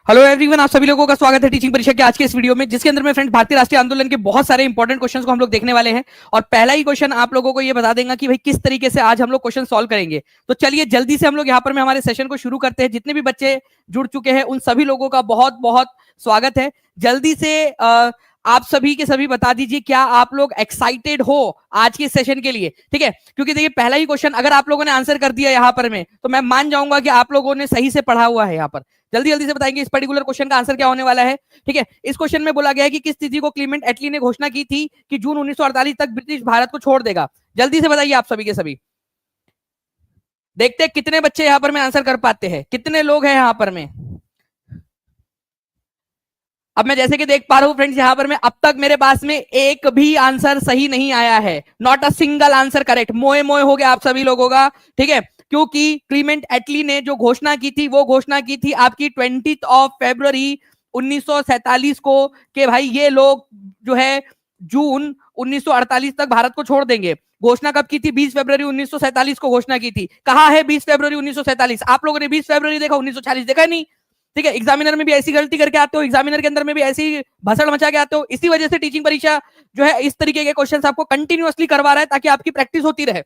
Hello everyone, आप सभी लोगों का स्वागत है टीचिंग परीक्षा के आज के इस वीडियो में, जिसके अंदर में फ्रेंड्स भारतीय राष्ट्रीय आंदोलन के बहुत सारे इंपॉर्टेंट क्वेश्चंस को हम लोग देखने वाले हैं। और पहला ही क्वेश्चन आप लोगों को ये बता देगा कि भाई किस तरीके से आज हम लोग क्वेश्चन सॉल्व करेंगे। तो चलिए जल्दी से हम लोग यहाँ पर में हमारे सेशन को शुरू करते हैं। जितने भी बच्चे जुड़ चुके हैं उन सभी लोगों का बहुत बहुत स्वागत है। जल्दी से आप सभी के सभी बता दीजिए क्या आप लोग एक्साइटेड हो आज के सेशन के लिए, ठीक है। क्योंकि देखिए पहला ही क्वेश्चन अगर आप लोगों ने आंसर कर दिया यहाँ पर में, तो मैं मान जाऊंगा कि आप लोगों ने सही से पढ़ा हुआ है। यहाँ पर जल्दी जल्दी से बताएंगे इस पर्टिकुलर क्वेश्चन का आंसर क्या होने वाला है, ठीक है। इस क्वेश्चन में बोला गया है कि किस तिथि को क्लीमेंट एटली ने घोषणा की थी कि जून 1948 तक ब्रिटिश भारत को छोड़ देगा। जल्दी से बताइए आप सभी के सभी। देखते हैं कितने बच्चे यहाँ पर में आंसर कर पाते हैं, कितने लोग हैं यहाँ पर में। अब मैं जैसे कि देख पा रहा हूं फ्रेंड्स, यहां पर मैं अब तक मेरे पास में एक भी आंसर सही नहीं आया है। Not a single answer correct. मोए मोए हो गया आप सभी लोगों का, ठीक है। क्योंकि क्लीमेंट एटली ने जो घोषणा की थी वो घोषणा की थी आपकी 20 फरवरी 1947 को कि भाई ये लोग जो है जून 1948 तक भारत को छोड़ देंगे। घोषणा कब की थी? 20 फरवरी 1947 को घोषणा की थी। कहां है 20 फरवरी 1947? आप लोगों ने 20 फरवरी देखा, 1946 देखा नहीं, ठीक है। एग्जामिनर में भी ऐसी गलती करके आते हो, एग्जामिनर के अंदर में भी ऐसी भसड़ मचा के आते हो। इसी वजह से टीचिंग परीक्षा जो है इस तरीके के क्वेश्चंस आपको कंटिन्यूअसली करवा रहा है ताकि आपकी प्रैक्टिस होती रहे,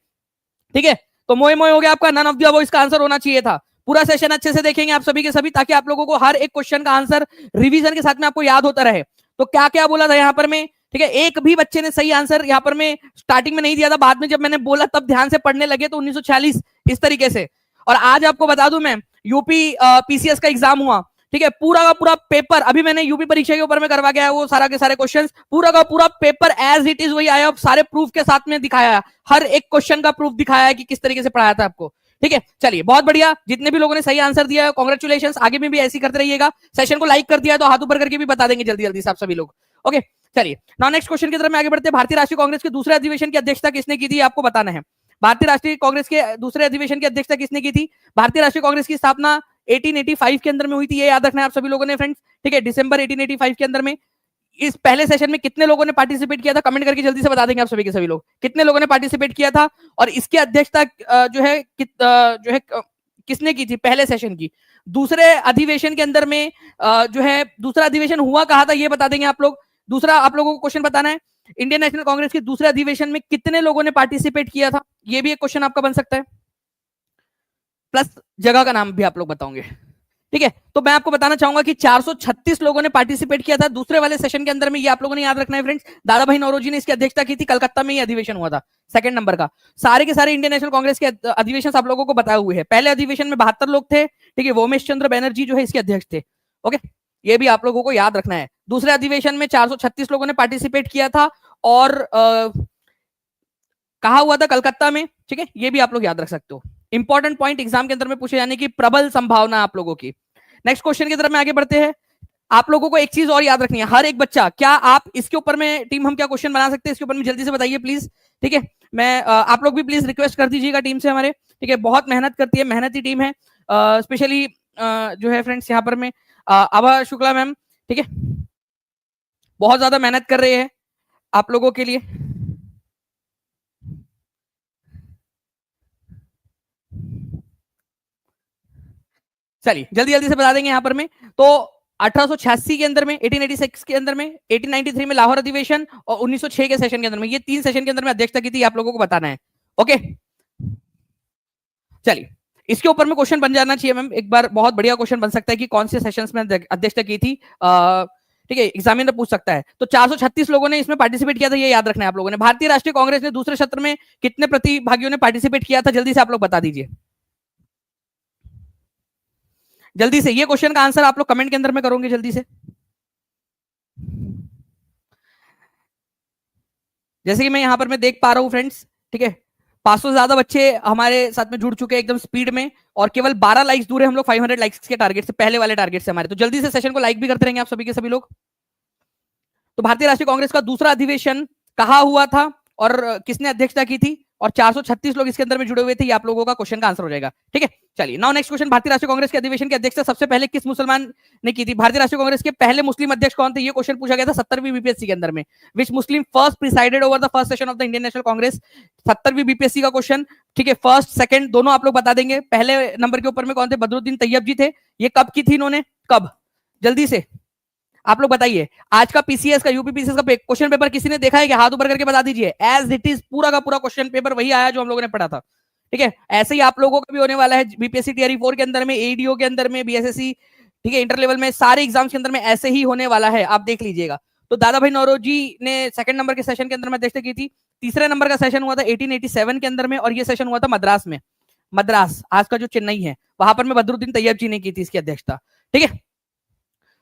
ठीक है। तो मोए मोए हो गया आपका, नन ऑफ द अबव इसका आंसर होना चाहिए था। पूरा सेशन अच्छे से देखेंगे आप सभी के सभी ताकि आप लोगों को हर एक क्वेश्चन का आंसर रिवीजन के साथ में आपको याद होता रहे। तो क्या क्या बोला था यहाँ पर में, ठीक है। एक भी बच्चे ने सही आंसर यहाँ पर में स्टार्टिंग में नहीं दिया था, बाद में जब मैंने बोला तब ध्यान से पढ़ने लगे तो 1946 इस तरीके से। और आज आपको बता दूं मैं, यूपी पीसीएस का एग्जाम हुआ, ठीक है। पूरा का पूरा पेपर अभी मैंने यूपी परीक्षा के ऊपर में करवा गया है, वो सारा के सारे क्वेश्चंस पूरा का पूरा पेपर एज इट इज वही आया, सारे प्रूफ के साथ में दिखाया, हर एक क्वेश्चन का प्रूफ दिखाया है कि किस तरीके से पढ़ाया था आपको, ठीक है। चलिए बहुत बढ़िया, जितने भी लोगों ने सही आंसर दिया है कांग्रेचुलेशंस। आगे में भी ऐसे करते रहिएगा। सेशन को लाइक कर दिया तो हाथ ऊपर करके भी बता देंगे जल्दी जल्दी से आप सभी लोग, ओके। चलिए नाउ नेक्स्ट क्वेश्चन की तरफ में आगे बढ़ते हैं। भारतीय राष्ट्रीय कांग्रेस के दूसरे अधिवेशन की अध्यक्षता किसने की थी, आपको बताना है। भारतीय राष्ट्रीय कांग्रेस के दूसरे अधिवेशन की अध्यक्षता किसने की थी? भारतीय राष्ट्रीय कांग्रेस की स्थापना 1885 के अंदर में हुई थी, ये याद रखना है आप सभी लोगों ने फ्रेंड्स, ठीक है। दिसंबर 1885 के अंदर में। इस पहले सेशन में कितने लोगों ने पार्टिसिपेट किया था? कमेंट करके जल्दी से बता देंगे आप सभी के सभी लोग, कितने लोगों ने पार्टिसिपेट किया था। और इसकी अध्यक्षता जो है किसने की थी पहले सेशन की? दूसरे अधिवेशन के अंदर में जो है दूसरा अधिवेशन हुआ कहा था, ये बता देंगे आप लोग। दूसरा आप लोगों को क्वेश्चन बताना है, इंडियन नेशनल कांग्रेस के दूसरे अधिवेशन में कितने लोगों ने पार्टिसिपेट किया था? ये भी एक क्वेश्चन आपका बन सकता है, प्लस जगह का नाम भी आप लोग बताओगे, ठीक है। तो मैं आपको बताना चाहूंगा कि 436 लोगों ने पार्टिसिपेट किया था दूसरे वाले सेशन के अंदर में। ये आप लोगों ने याद रखना है फ्रेंड्स। दादा भाई नौरोजी ने इसकी अध्यक्षता की थी, कलकत्ता में ही अधिवेशन हुआ था सेकंड नंबर का। सारे के सारे इंडियन नेशनल कांग्रेस के अधिवेशन आप लोगों को बताए हुए हैं। पहले अधिवेशन में 72 लोग थे, ठीक है। वोमेश चंद्र बैनर्जी जो है इसके अध्यक्ष थे, ओके। ये भी आप लोगों को याद रखना है। दूसरे अधिवेशन में 436 लोगों ने पार्टिसिपेट किया था और कहा हुआ था कलकत्ता में, ठीक है। ये भी आप लोग याद रख सकते हो। इंपॉर्टेंट पॉइंट एग्जाम के अंदर में पूछे जाने की प्रबल संभावना आप लोगों की। नेक्स्ट क्वेश्चन की तरफ में आगे बढ़ते हैं। आप लोगों को एक चीज और याद रखनी है, हर एक बच्चा, क्या आप इसके ऊपर में टीम हम क्या क्वेश्चन बना सकते हैं इसके ऊपर में जल्दी से बताइए प्लीज, ठीक है। मैं आप लोग भी प्लीज रिक्वेस्ट कर दीजिएगा टीम से हमारे, ठीक है। बहुत मेहनत करती है, मेहनती टीम है। स्पेशली जो है फ्रेंड्स यहाँ पर में आभा शुक्ला मैम, ठीक है, बहुत ज्यादा मेहनत कर रहे हैं आप लोगों के लिए। चलिए जल्दी जल्दी से बता देंगे यहाँ पर में। तो 1886 के अंदर में, 1886 के अंदर में, 1893 में लाहौर अधिवेशन और 1906 के सेशन के अंदर में, ये 3 सेशन के अंदर में अध्यक्षता की थी, आप लोगों को बताना है, ओके। चलिए इसके ऊपर में क्वेश्चन बन जाना चाहिए मैम एक बार। बहुत बढ़िया क्वेश्चन बन सकता है कि कौन से सेशंस में अध्यक्षता की थी, ठीक है। एग्जामिनर पूछ सकता है। तो 436 लोगों ने इसमें पार्टिसिपेट किया था, ये याद रखना है आप लोगों ने। भारतीय राष्ट्रीय कांग्रेस ने दूसरे सत्र में कितने प्रतिभागियों ने पार्टिसिपेट किया था? जल्दी से आप लोग बता दीजिए, जल्दी से। ये क्वेश्चन का आंसर आप लोग कमेंट के अंदर में करोगे जल्दी से। जैसे कि मैं यहां पर मैं देख पा रहा हूं फ्रेंड्स, ठीक है, 500 से ज्यादा बच्चे हमारे साथ में जुड़ चुके हैं एकदम स्पीड में, और केवल 12 लाइक्स दूर है हम लोग 500 लाइक्स के टारगेट से, पहले वाले टारगेट से हमारे। तो जल्दी से सेशन को लाइक भी करते रहेंगे आप सभी के सभी लोग। तो भारतीय राष्ट्रीय कांग्रेस का दूसरा अधिवेशन कहा हुआ था और किसने अध्यक्षता की थी, और 436 लोग इसके अंदर में जुड़े हुए थे, ये आप लोगों का क्वेश्चन का आंसर हो जाएगा, ठीक है। चलिए नाउ नेक्स्ट क्वेश्चन। भारतीय राष्ट्रीय कांग्रेस के अधिवेशन की अध्यक्षता सबसे पहले किस मुसलमान ने की थी? भारतीय राष्ट्रीय कांग्रेस के पहले मुस्लिम अध्यक्ष कौन थे? ये क्वेश्चन पूछा गया था 70वीं बीपीएससी के अंदर में। Which Muslim first presided over the first session of the Indian National Congress? 70वीं बीपीएससी का क्वेश्चन, ठीक है। फर्स्ट सेकंड दोनों आप लोग बता देंगे। पहले नंबर के ऊपर में कौन थे? बदरुद्दीन तैयब जी थे। ये कब की थी इन्होंने, कब? जल्दी से आप लोग बताइए, आज का पीसीएस का यूपी पीसीएस का क्वेश्चन पेपर किसी ने देखा है कि? हाथ ऊपर करके बता दीजिए। एज इट इज पूरा का पूरा क्वेश्चन पेपर वही आया जो हम लोगों ने पढ़ा था, ठीक है। ऐसे ही आप लोगों का भी होने वाला है बीपीएससी टीआरई 4 के अंदर में, एडीओ के अंदर में, बीएसएससी, ठीक है, इंटर लेवल में, सारे एग्जाम्स के अंदर में ऐसे ही होने वाला है, आप देख लीजिएगा। तो दादा भाई नौरोजी ने सेकंड नंबर के सेशन के अंदर में अध्यक्षता की थी। तीसरे नंबर का सेशन हुआ था 1887 के अंदर में, और ये सेशन हुआ था मद्रास में। मद्रास आज का जो चेन्नई है, वहां पर में बदरुद्दीन तैयब जी ने की थी इसकी अध्यक्षता, ठीक है।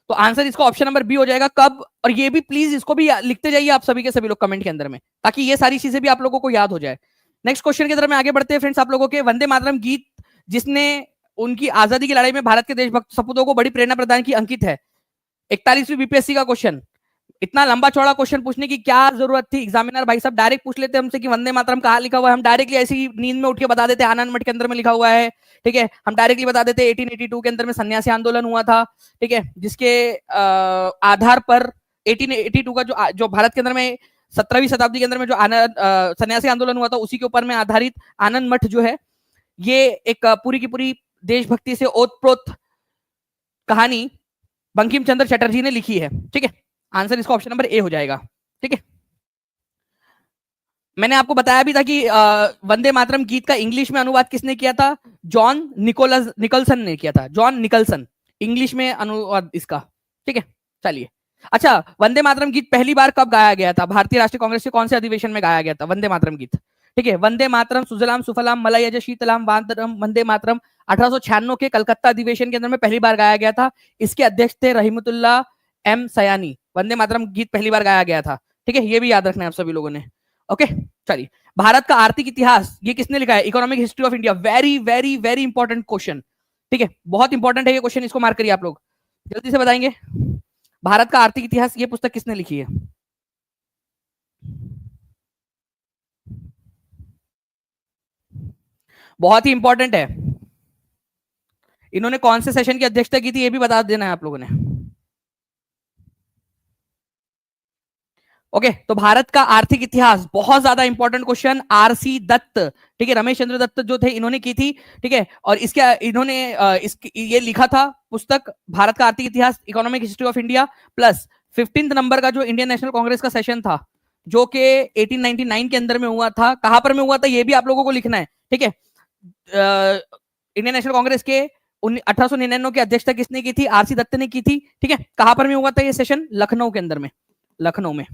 तो आंसर इसका ऑप्शन नंबर बी हो जाएगा। कब? और ये भी प्लीज इसको भी लिखते जाइए आप सभी के सभी लोग कमेंट के अंदर में, ताकि ये सारी चीजें भी आप लोगों को याद हो जाए। नेक्स्ट क्वेश्चन की तरफ में आगे बढ़ते हैं फ्रेंड्स। आप लोगों के वंदे मातरम गीत जिसने उनकी आजादी की लड़ाई में भारत के देशभक्त सपूतों को बड़ी प्रेरणा प्रदान की, अंकित है। 41वीं बीपीएससी का क्वेश्चन, इतना लंबा चौड़ा क्वेश्चन पूछने की क्या जरूरत थी? एग्जामिनर भाई साहब डायरेक्ट पूछ लेते हमसे कि वंदे मातरम कहाँ लिखा हुआ है, हम डायरेक्टली ऐसी नींद में उठ के बता देते आनंद मठ के अंदर में लिखा हुआ है, ठीक है। हम डायरेक्टली बता देते 1882 के अंदर में सन्यासी आंदोलन हुआ था, ठीक है, जिसके आधार पर 1882 का जो भारत के अंदर में 17वीं शताब्दी के अंदर में जो सन्यासी आंदोलन हुआ था, उसी के ऊपर में आधारित आनंद मठ जो है, ये एक पूरी की पूरी देशभक्ति से ओतप्रोत कहानी बंकिम चंद्र चटर्जी ने लिखी है, ठीक है। आंसर इसका ऑप्शन नंबर ए हो जाएगा, ठीक है। मैंने आपको बताया भी था कि वंदे मातरम गीत का इंग्लिश में अनुवाद किसने किया था? जॉन निकोलसन ने किया था। जॉन निकलसन इंग्लिश में अनुवाद इसका, ठीक है। चलिए, अच्छा, वंदे मातरम गीत पहली बार कब गाया गया था? भारतीय राष्ट्रीय कांग्रेस के कौन से अधिवेशन में गाया गया था वंदे मातरम गीत? ठीक है, वंदे मातरम सुजलाम सुफलाम मलयज शीतलाम वंदे मातरम 1896 के कलकत्ता अधिवेशन के अंदर में पहली बार गाया गया था। इसके अध्यक्ष थे रहीमतुल्लाह एम सयानी। वंदे मातरम गीत पहली बार गाया गया था, ठीक है, ये भी याद रखना है आप सभी लोगों ने। ओके, चलिए, भारत का आर्थिक इतिहास ये किसने लिखा है? Economic history of India. Very very very important question, ठीक है, बहुत इंपॉर्टेंट है ये क्वेश्चन, इसको मार्क करिए आप लोग। जल्दी से बताएंगे, भारत का आर्थिक इतिहास ये पुस्तक किसने लिखी है? बहुत ही इंपॉर्टेंट है। इन्होंने कौन से सेशन की अध्यक्षता की थी ये भी बता देना है आप लोगों ने। ओके, तो भारत का आर्थिक इतिहास बहुत ज्यादा इंपॉर्टेंट क्वेश्चन, आरसी दत्त, ठीक है, रमेश चंद्र दत्त जो थे इन्होंने की थी, ठीक है। और इसके इन्होंने ये लिखा था पुस्तक भारत का आर्थिक इतिहास, economic history of India, plus 15 number का जो इंडियन नेशनल कांग्रेस का सेशन था जो कि 1899 के अंदर में हुआ था। कहां पर में हुआ था ये भी आप लोगों को लिखना है, ठीक है। इंडियन नेशनल कांग्रेस के 1899 की अध्यक्षता किसने की थी? आरसी दत्त ने की थी, ठीक है। कहां पर में हुआ था ये सेशन? लखनऊ के अंदर में, लखनऊ में।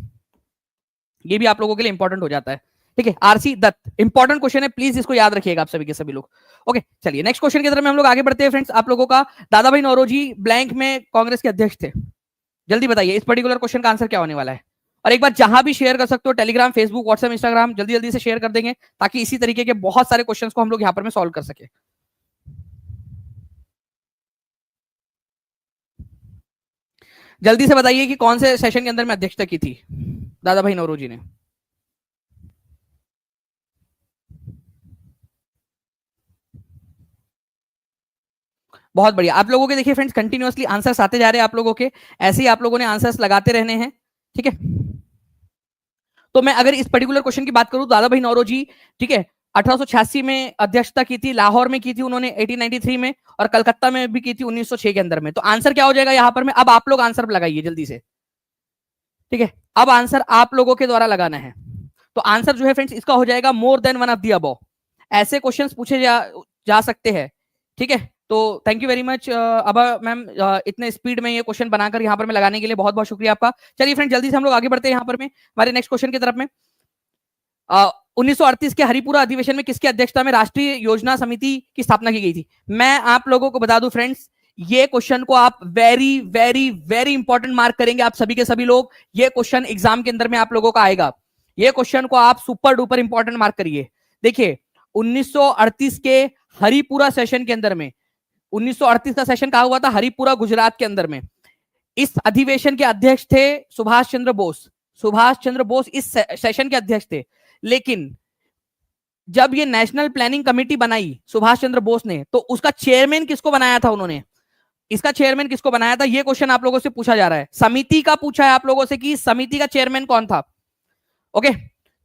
ये भी आप लोगों के लिए इंपॉर्टेंट हो जाता है, ठीक है। आरसी दत्त इंपॉर्टेंट क्वेश्चन है, प्लीज इसको याद रखिएगा आप सभी के सभी लोग। ओके, चलिए नेक्स्ट क्वेश्चन की तरफ में हम लोग आगे बढ़ते हैं फ्रेंड्स। आप लोगों का दादा भाई नौरोजी ब्लैंक में कांग्रेस के अध्यक्ष थे। जल्दी बताइए इस पर्टिकुलर क्वेश्चन का आंसर क्या होने वाला है। और एक बार जहां भी शेयर कर सकते हो, टेलीग्राम, फेसबुक, व्हाट्सएप, इंस्टाग्राम, जल्दी जल्दी से शेयर कर देंगे ताकि इसी तरीके के बहुत सारे क्वेश्चंस को हम लोग यहां पर में सॉल्व कर सके। जल्दी से बताइए कि कौन से सेशन के अंदर में अध्यक्षता की थी दादा भाई नौरोजी ने। बहुत बढ़िया, आप लोगों के देखिए फ्रेंड्स कंटिन्यूअसली आंसर्स आते जा रहे हैं आप लोगों के, ऐसे ही आप लोगों ने आंसर्स लगाते रहने हैं, ठीक है। तो मैं अगर इस पर्टिकुलर क्वेश्चन की बात करूं, दादा भाई नौरोजी, ठीक है, 1886 में अध्यक्षता की थी, लाहौर में की थी उन्होंने 1893 में, और कलकत्ता में भी की थी 1906 के अंदर में। तो आंसर क्या हो जाएगा यहां पर में? अब आप लोग आंसर लगाइए जल्दी से, ठीक है। अब आंसर आप लोगों के द्वारा लगाना है। तो आंसर जो है फ्रेंड्स इसका हो जाएगा मोर than one of the above. ऐसे क्वेश्चंस पूछे जा सकते हैं, ठीक है। तो थैंक यू वेरी मच अब मैम, इतने स्पीड में ये क्वेश्चन बनाकर यहाँ पर मैं लगाने के लिए बहुत बहुत शुक्रिया आपका। चलिए फ्रेंड जल्दी से हम लोग आगे बढ़ते हैं यहाँ पर में हमारे नेक्स्ट क्वेश्चन की तरफ में। 1938 के हरिपुरा अधिवेशन में किसकी अध्यक्षता में राष्ट्रीय योजना समिति की स्थापना की गई थी? मैं आप लोगों को बता दूं फ्रेंड्स, ये क्वेश्चन को आप very very very important mark करेंगे आप सभी के सभी लोग। ये क्वेश्चन एग्जाम के अंदर में आप लोगों का आएगा, ये क्वेश्चन को आप सुपर डुपर इंपॉर्टेंट मार्क करिए। देखिए 1938 के हरिपुरा सेशन के अंदर में, 1938 का सेशन कहा हुआ था हरिपुरा गुजरात के अंदर में। इस अधिवेशन के अध्यक्ष थे सुभाष चंद्र बोस। सुभाष चंद्र बोस इस सेशन के अध्यक्ष थे। लेकिन जब ये नेशनल प्लानिंग कमेटी बनाई सुभाष चंद्र बोस ने, तो उसका चेयरमैन किसको बनाया था उन्होंने? इसका चेयरमैन किसको बनाया था? ये क्वेश्चन आप लोगों से पूछा जा रहा है। समिति का पूछा है आप लोगों से कि समिति का चेयरमैन कौन था। ओके,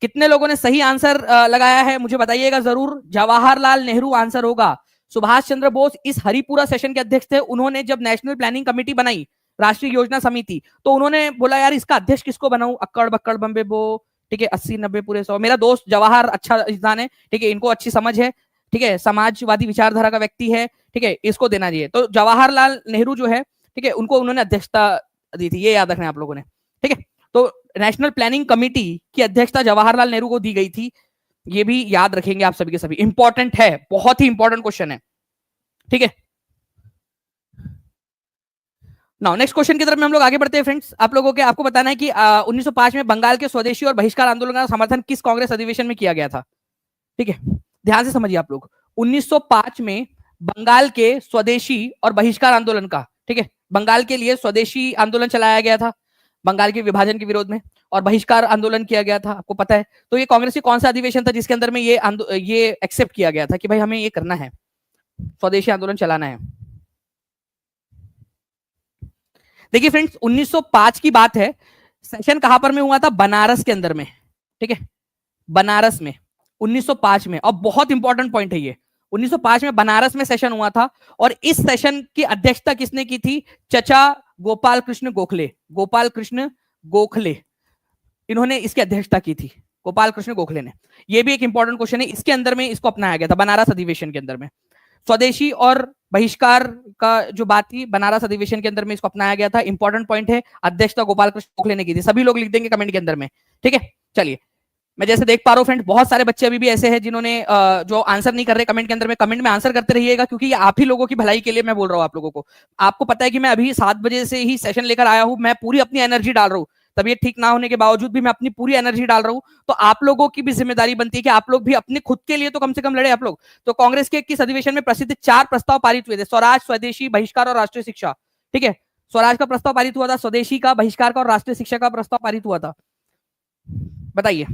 कितने लोगों ने सही आंसर लगाया है मुझे बताइएगा जरूर। जवाहरलाल नेहरू आंसर होगा। सुभाष चंद्र बोस इस हरिपुरा सेशन के अध्यक्ष थे। उन्होंने जब नेशनल प्लानिंग कमेटी बनाई राष्ट्रीय योजना समिति, तो उन्होंने बोला यार इसका अध्यक्ष किसको बनाऊं, अक्कड़ बक्कड़ बम्बे बो, ठीक है, 80 90 पूरे 100। मेरा दोस्त जवाहर अच्छा इंसान है, ठीक है, इनको अच्छी समझ है, ठीक है, समाजवादी विचारधारा का व्यक्ति है, ठीक है, इसको देना चाहिए। तो जवाहरलाल नेहरू जो है, ठीक है, उनको उन्होंने अध्यक्षता दी थी, ये याद रखना है आप लोगों ने, ठीक है। तो नेशनल प्लानिंग कमेटी की अध्यक्षता जवाहरलाल नेहरू को दी गई थी, ये भी याद रखेंगे आप सभी के सभी, इंपॉर्टेंट है, बहुत ही इंपॉर्टेंट क्वेश्चन है, ठीक है। नाउ नेक्स्ट क्वेश्चन की तरफ में हम लोग आगे बढ़ते हैं फ्रेंड्स। आप लोगों के आपको बताना है कि 1905 में बंगाल के स्वदेशी और बहिष्कार आंदोलन का समर्थन किस कांग्रेस अधिवेशन में किया गया था, ठीक है, ध्यान से समझिए आप लोग। 1905 में बंगाल के स्वदेशी और बहिष्कार आंदोलन का, ठीक है, बंगाल के लिए स्वदेशी आंदोलन चलाया गया था बंगाल के विभाजन के विरोध में, और बहिष्कार आंदोलन किया गया था, आपको पता है। तो ये कांग्रेस की कौन सा अधिवेशन था जिसके अंदर में ये एक्सेप्ट किया गया था कि भाई हमें ये करना है, स्वदेशी आंदोलन चलाना है। देखिए फ्रेंड्स 1905 की बात है, सेशन कहां पर में हुआ था, बनारस के अंदर में, ठीक है, बनारस में 1905 में। और बहुत इंपॉर्टेंट पॉइंट है ये, 1905 में बनारस में सेशन हुआ था, और इस सेशन की अध्यक्षता किसने की थी, चचा गोपाल कृष्ण गोखले, गोपाल कृष्ण गोखले, इन्होंने इसकी अध्यक्षता की थी, गोपाल कृष्ण गोखले ने। यह भी एक इंपॉर्टेंट क्वेश्चन है, इसके अंदर में इसको अपनाया गया था बनारस अधिवेशन के अंदर में। स्वदेशी और बहिष्कार का जो बात थी बनारस अधिवेशन के अंदर में इसको अपनाया गया था, इंपॉर्टेंट पॉइंट है, अध्यक्षता गोपाल कृष्ण गोखले ने की थी। सभी लोग लिख देंगे कमेंट के अंदर में, ठीक है। चलिए, मैं जैसे देख पा रहा हूँ फ्रेंड, बहुत सारे बच्चे अभी भी ऐसे हैं जिन्होंने जो आंसर नहीं कर रहे कमेंट के अंदर में, कमेंट में आंसर करते रहिएगा, क्योंकि ये आप ही लोगों की भलाई के लिए मैं बोल रहा हूँ आप लोगों को। आपको पता है कि मैं अभी 7 बजे से ही सेशन लेकर आया हूँ, मैं पूरी अपनी एनर्जी डाल रहा हूँ, तबीयत ठीक ना होने के बावजूद भी मैं अपनी पूरी एनर्जी डाल रहा हूँ। तो आप लोगों की भी जिम्मेदारी बनती है कि आप लोग भी अपने खुद के लिए तो कम से कम लड़े आप लोग। तो कांग्रेस के किस अधिवेशन में प्रसिद्ध 4 प्रस्ताव पारित हुए थे, स्वराज, स्वदेशी, बहिष्कार और राष्ट्रीय शिक्षा, ठीक है। स्वराज का प्रस्ताव पारित हुआ था, स्वदेशी का, बहिष्कार का और राष्ट्रीय शिक्षा का प्रस्ताव पारित हुआ था, बताइए।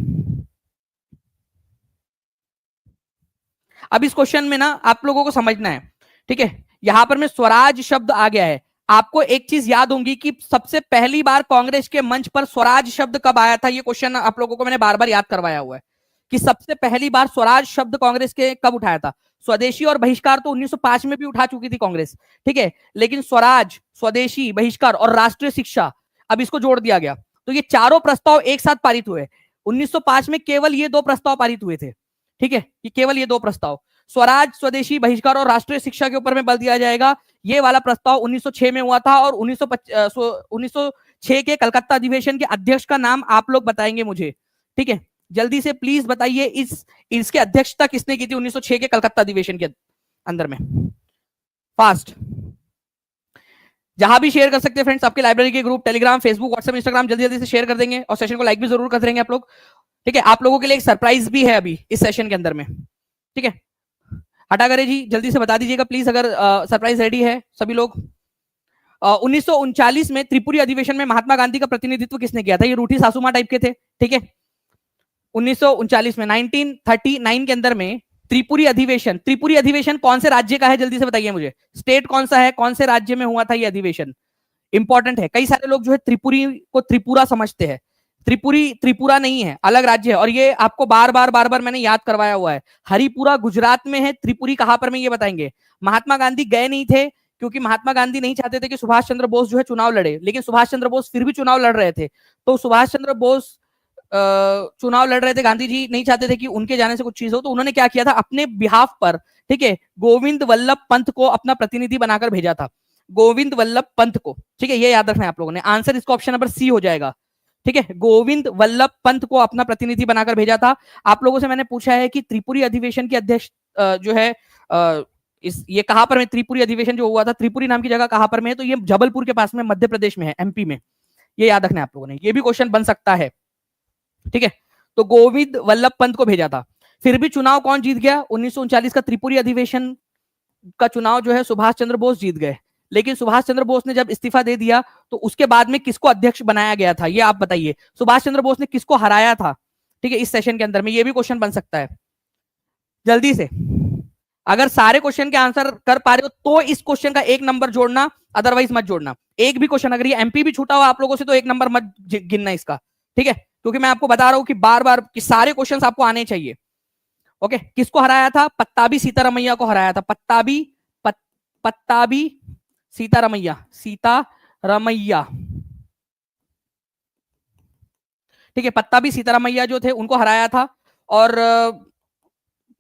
अब इस क्वेश्चन में ना आप लोगों को समझना है, ठीक है, यहां पर में स्वराज शब्द आ गया है। आपको एक चीज याद होगी कि सबसे पहली बार कांग्रेस के मंच पर स्वराज शब्द कब आया था, ये क्वेश्चन आप लोगों को मैंने बार बार याद करवाया हुआ है कि सबसे पहली बार स्वराज शब्द कांग्रेस के कब उठाया था। स्वदेशी और बहिष्कार तो 1905 में भी उठा चुकी थी कांग्रेस, ठीक है, लेकिन स्वराज, स्वदेशी, बहिष्कार और राष्ट्रीय शिक्षा, अब इसको जोड़ दिया गया। तो ये चारों प्रस्ताव एक साथ पारित हुए। 1905 में केवल ये 2 प्रस्ताव पारित हुए थे, ठीक है, ये केवल ये 2 प्रस्ताव, स्वराज, स्वदेशी, बहिष्कार और राष्ट्रीय शिक्षा के ऊपर में बल दिया जाएगा। ये वाला प्रस्ताव 1906 में हुआ था, और 1906 के कलकत्ता अधिवेशन के अध्यक्ष का नाम आप लोग बताएंगे मुझे, ठीक है, जल्दी से प्लीज बताइए, इसके अध्यक्षता किसने की थी 1906 के कलकत्ता अधिवेशन के अंदर में, फास्ट। जहां भी शेयर कर सकते हैं फ्रेंड्स, आपके लाइब्रेरी के group, Telegram, Facebook, WhatsApp, Instagram, जल्दी जल्दी से शेयर कर देंगे, और सेशन को लाइक भी जरूर कर देंगे आप लोग, ठीक है। आप लोगों के लिए एक सरप्राइज भी है अभी इस सेशन के अंदर में, ठीक है। हटा करे जी, जल्दी से बता दीजिएगा प्लीज अगर सरप्राइज रेडी है सभी लोग। 1939 में त्रिपुरी अधिवेशन में महात्मा गांधी का प्रतिनिधित्व किसने किया था, ये रूठी सासुमा टाइप के थे, ठीक है। 1939 में 1939 के अंदर में त्रिपुरी अधिवेशन, त्रिपुरी अधिवेशन कौन से राज्य का है, जल्दी से बताइए मुझे, स्टेट कौन सा है, कौन से राज्य में हुआ था ये अधिवेशन, इंपॉर्टेंट है। कई सारे लोग जो है त्रिपुरी को त्रिपुरा समझते हैं, त्रिपुरी त्रिपुरा नहीं है, अलग राज्य है, और ये आपको बार बार मैंने याद करवाया हुआ है। हरिपुरा गुजरात में है, त्रिपुरी कहां पर में ये बताएंगे। महात्मा गांधी गए नहीं थे, क्योंकि महात्मा गांधी नहीं चाहते थे कि सुभाष चंद्र बोस जो है चुनाव लड़े, लेकिन सुभाष चंद्र बोस फिर भी चुनाव लड़ रहे थे। तो सुभाष चंद्र बोस चुनाव लड़ रहे थे, गांधी जी नहीं चाहते थे कि उनके जाने से कुछ चीज हो, तो उन्होंने क्या किया था, अपने बिहाफ पर, ठीक है, गोविंद वल्लभ पंत को अपना प्रतिनिधि बनाकर भेजा था, गोविंद वल्लभ पंत को, ठीक है, ये याद रखना है आप लोगों ने। आंसर इसका ऑप्शन नंबर सी हो जाएगा, ठीक है, गोविंद वल्लभ पंत को अपना प्रतिनिधि बनाकर भेजा था। आप लोगों से मैंने पूछा है कि त्रिपुरी अधिवेशन के अध्यक्ष जो है ये कहां पर में, त्रिपुरी अधिवेशन जो हुआ था, त्रिपुरी नाम की जगह कहां पर में है, तो ये जबलपुर के पास में मध्य प्रदेश में है, एमपी में, ये याद रखना है आप लोगों ने, ये भी क्वेश्चन बन सकता है, ठीक है। तो गोविंद वल्लभ पंत को भेजा था। फिर भी चुनाव कौन जीत गया, 1939 का त्रिपुरी अधिवेशन का चुनाव जो है सुभाष चंद्र बोस जीत गए, लेकिन सुभाष चंद्र बोस ने जब इस्तीफा दे दिया तो उसके बाद में किसको अध्यक्ष बनाया गया था, ये आप बताइए। सुभाष चंद्र बोस ने किसको हराया था, ठीक है, इस सेशन के अंदर में, ये भी क्वेश्चन बन सकता है। जल्दी से अगर सारे क्वेश्चन के आंसर कर पा रहे हो तो इस क्वेश्चन का 1 नंबर जोड़ना, अदरवाइज मत जोड़ना। एक भी क्वेश्चन अगर ये एमपी भी छूटा हुआ आप लोगों से तो 1 नंबर मत गिनना इसका, ठीक है, क्योंकि मैं आपको बता रहा हूं कि बार बार कि सारे क्वेश्चन आपको आने चाहिए। ओके, किसको हराया था, पत्ताबी सीतारमैया को हराया था, पत्ताबी सीतारमैया, सीता रमैया, ठीक है, पत्ताभी सीतारामैया जो थे उनको हराया था, और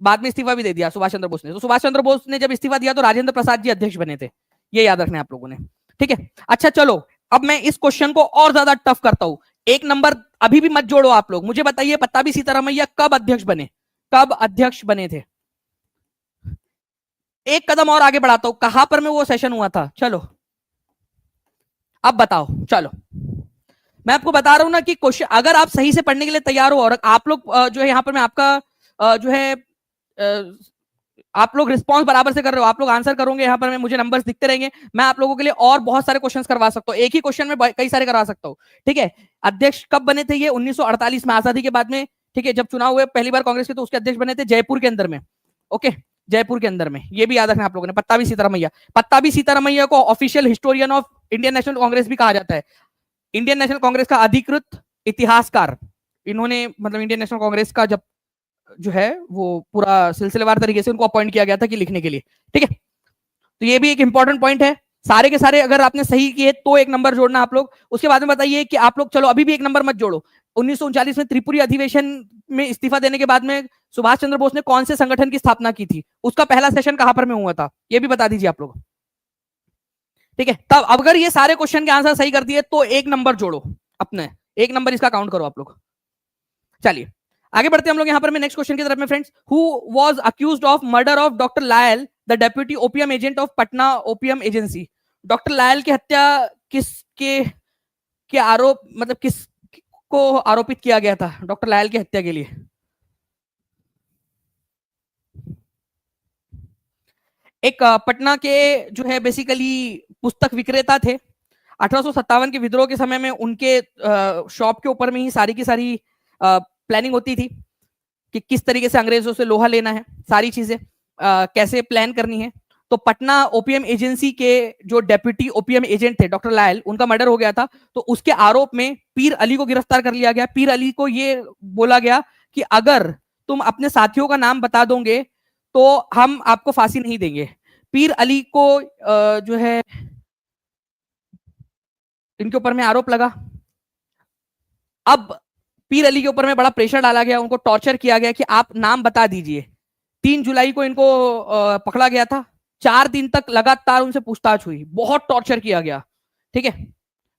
बाद में इस्तीफा भी दे दिया सुभाष चंद्र बोस ने। तो सुभाष चंद्र बोस ने जब इस्तीफा दिया तो राजेंद्र प्रसाद जी अध्यक्ष बने थे, ये याद रखना है आप लोगों ने, ठीक है। अच्छा चलो, अब मैं इस क्वेश्चन को और ज्यादा टफ करता हूं। एक नंबर अभी भी मत जोड़ो आप लोग, मुझे बताइए पत्ताभी सीतारामैया कब अध्यक्ष बने, कब अध्यक्ष बने थे। एक कदम और आगे बढ़ाता हूं, कहां पर में वो सेशन हुआ था, चलो अब बताओ। चलो मैं आपको बता रहा हूं ना कि क्वेश्चन अगर आप सही से पढ़ने के लिए तैयार हो, और आप लोग जो है यहाँ पर मैं आपका जो है आप लोग रिस्पॉन्स बराबर से कर रहे हो, आप लोग आंसर करोगे यहाँ पर, मैं मुझे नंबर्स दिखते रहेंगे, मैं आप लोगों के लिए और बहुत सारे क्वेश्चंस करवा सकता हूँ, एक ही क्वेश्चन में कई सारे करवा सकता हूँ, ठीक है। अध्यक्ष कब बने थे ये, 1948 में, आजादी के बाद में, ठीक है, जब चुनाव हुए पहली बार कांग्रेस के, तो उसके अध्यक्ष बने थे जयपुर के अंदर में, ओके, जयपुर के अंदर में, ये भी याद रखना आप लोगों ने। पत्ताभी सीतारामैया, पत्ताभी सीतारामैया को official historian of Indian National Congress भी कहा जाता है, इंडियन नेशनल कांग्रेस का अधिकृत इतिहासकार, इन्होंने मतलब इंडियन नेशनल कांग्रेस का जब जो है वो पूरा सिलसिलेवार तरीके से उनको अपॉइंट किया गया था कि लिखने के लिए, ठीक है। तो ये भी एक इंपॉर्टेंट पॉइंट है, सारे के सारे अगर आपने सही किए तो एक नंबर जोड़ना आप लोग। उसके बाद में बताइए कि आप लोग, चलो अभी भी एक नंबर मत जोड़ो, 1939 में त्रिपुरी अधिवेशन में इस्तीफा देने के बाद में सुभाष चंद्र बोस ने कौन से संगठन की स्थापना की थी, उसका पहला सेशन कहां पर में हुआ था, ये भी बता दीजिए आप लोग, ठीक है। तब अगर ये सारे क्वेश्चन के आंसर सही कर दिए तो एक नंबर जोड़ो अपने, एक नंबर इसका काउंट करो आप लोग। चलिए आगे बढ़ते हैं हम लोग यहाँ पर में नेक्स्ट क्वेश्चन की तरफ में friends. Who was accused of murder of doctor Lyall the deputy opium agent of Patna opium agency. Doctor Lyall की हत्या किसके के आरोप, मतलब किस को आरोपित किया गया था डॉक्टर लायल की हत्या के लिए। एक पटना के जो है बेसिकली पुस्तक विक्रेता थे, 1857 के विद्रोह के समय में उनके शॉप के ऊपर में ही सारी की सारी प्लानिंग होती थी कि किस तरीके से अंग्रेजों से लोहा लेना है, सारी चीजें कैसे प्लान करनी है। तो पटना ओपीएम एजेंसी के जो डेप्यूटी ओपीएम एजेंट थे डॉक्टर लायल, उनका मर्डर हो गया था, तो उसके आरोप में पीर अली को गिरफ्तार कर लिया गया। पीर अली को ये बोला गया कि अगर तुम अपने साथियों का नाम बता दोगे तो हम आपको फांसी नहीं देंगे। पीर अली को जो है इनके ऊपर में आरोप लगा। अब पीर अली के ऊपर में बड़ा प्रेशर डाला गया, उनको टॉर्चर किया गया कि आप नाम बता दीजिए। 3 जुलाई को इनको पकड़ा गया था, 4 दिन तक लगातार उनसे पूछताछ हुई, बहुत टॉर्चर किया गया, ठीक है,